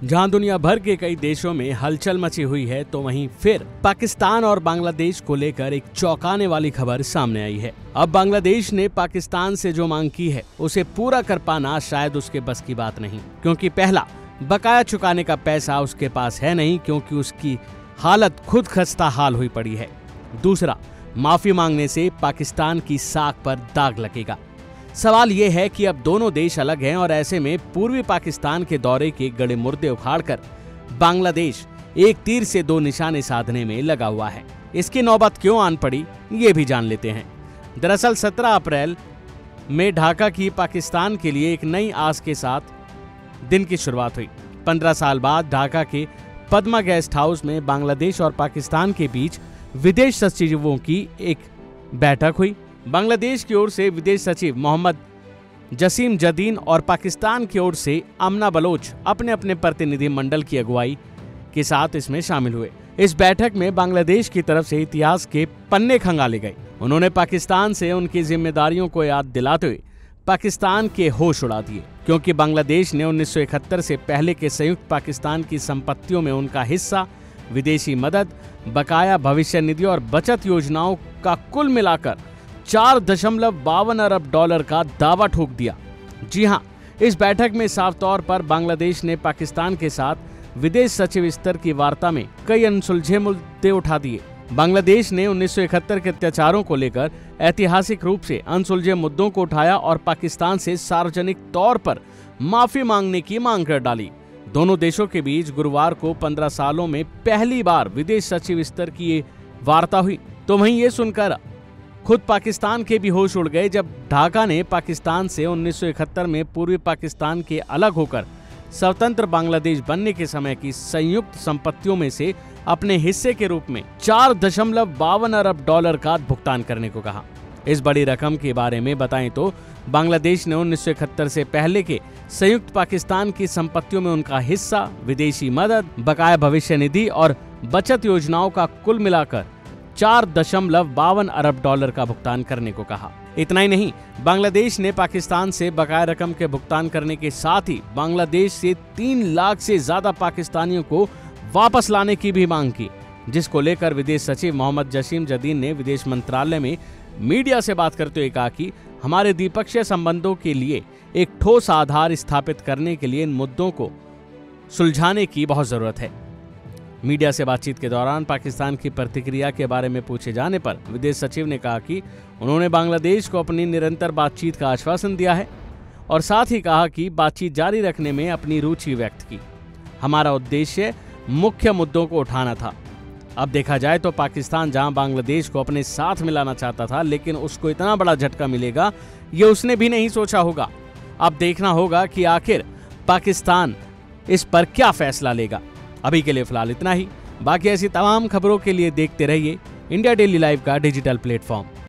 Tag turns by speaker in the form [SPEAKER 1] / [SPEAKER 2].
[SPEAKER 1] जहां दुनिया भर के कई देशों में हलचल मची हुई है, तो वहीं फिर पाकिस्तान और बांग्लादेश को लेकर एक चौंकाने वाली खबर सामने आई है। अब बांग्लादेश ने पाकिस्तान से जो मांग की है उसे पूरा कर पाना शायद उसके बस की बात नहीं, क्योंकि पहला, बकाया चुकाने का पैसा उसके पास है नहीं, क्योंकि उसकी हालत खुद खस्ता हाल हुई पड़ी है। दूसरा, माफी मांगने से पाकिस्तान की साख पर दाग लगेगा। सवाल यह है कि अब दोनों देश अलग हैं और ऐसे में पूर्वी पाकिस्तान के दौरे के गड़े मुर्दे उखाड़कर बांग्लादेश एक तीर से दो निशाने साधने में लगा हुआ है। इसकी नौबत क्यों आन पड़ी, ये भी जान लेते हैं। दरअसल 17 अप्रैल में ढाका की पाकिस्तान के लिए एक नई आस के साथ दिन की शुरुआत हुई। 15 साल बाद ढाका के पद्मा गेस्ट हाउस में बांग्लादेश और पाकिस्तान के बीच विदेश सचिवों की एक बैठक हुई। बांग्लादेश की ओर से विदेश सचिव मोहम्मद जसीम जदीन और पाकिस्तान की ओर से अमना बलोच अपने अपने प्रतिनिधि मंडल की अगुवाई के साथ इसमें शामिल हुए। इस बैठक में बांग्लादेश की तरफ से इतिहास के पन्ने खंगाले गए। उन्होंने पाकिस्तान से उनकी जिम्मेदारियों को याद दिलाते हुए पाकिस्तान के होश उड़ा दिए, क्योंकि बांग्लादेश ने 1971 से पहले के संयुक्त पाकिस्तान की संपत्तियों में उनका हिस्सा, विदेशी मदद, बकाया भविष्य निधि और बचत योजनाओं का कुल मिलाकर 4.52 अरब डॉलर का दावा ठोक दिया। जी हां, इस बैठक में साफ तौर पर बांग्लादेश ने पाकिस्तान के साथ विदेश सचिव स्तर की वार्ता में कई अनसुलझे मुद्दे उठा दिए। बांग्लादेश ने 1971 के अत्याचारों को लेकर ऐतिहासिक रूप से अनसुलझे मुद्दों को उठाया और पाकिस्तान से सार्वजनिक तौर पर माफी मांगने की मांग कर डाली। दोनों देशों के बीच गुरुवार को 15 सालों में पहली बार विदेश सचिव स्तर की ये वार्ता हुई। तो वहीं ये सुनकर खुद पाकिस्तान के भी होश उड़ गए जब ढाका ने पाकिस्तान से 1971 में पूर्वी पाकिस्तान के अलग होकर स्वतंत्र बांग्लादेश बनने के समय की संयुक्त संपत्तियों में से अपने हिस्से के रूप में 4.52 अरब डॉलर का भुगतान करने को कहा। इस बड़ी रकम के बारे में बताएं तो बांग्लादेश ने 1971 से पहले के संयुक्त पाकिस्तान की संपत्तियों में उनका हिस्सा, विदेशी मदद, बकाया भविष्य निधि और बचत योजनाओं का कुल मिलाकर 4.52 अरब डॉलर का भुगतान करने को कहा। इतना ही नहीं, बांग्लादेश ने पाकिस्तान से बकाया रकम के भुगतान करने के साथ ही बांग्लादेश से 3 लाख से ज्यादा पाकिस्तानियों को वापस लाने की भी मांग की, जिसको लेकर विदेश सचिव मोहम्मद जसीम जदीन ने विदेश मंत्रालय में मीडिया से बात करते हुए कहा कि हमारे द्विपक्षीय संबंधों के लिए एक ठोस आधार स्थापित करने के लिए इन मुद्दों को सुलझाने की बहुत जरूरत है। मीडिया से बातचीत के दौरान पाकिस्तान की प्रतिक्रिया के बारे में पूछे जाने पर विदेश सचिव ने कहा कि उन्होंने बांग्लादेश को अपनी निरंतर बातचीत का आश्वासन दिया है और साथ ही कहा कि बातचीत जारी रखने में अपनी रुचि व्यक्त की। हमारा उद्देश्य मुख्य मुद्दों को उठाना था। अब देखा जाए तो पाकिस्तान जहां बांग्लादेश को अपने साथ मिलाना चाहता था, लेकिन उसको इतना बड़ा झटका मिलेगा ये उसने भी नहीं सोचा होगा। अब देखना होगा कि आखिर पाकिस्तान इस पर क्या फैसला लेगा। अभी के लिए फिलहाल इतना ही। बाकी ऐसी तमाम खबरों के लिए देखते रहिए इंडिया डेली लाइव का डिजिटल प्लेटफॉर्म।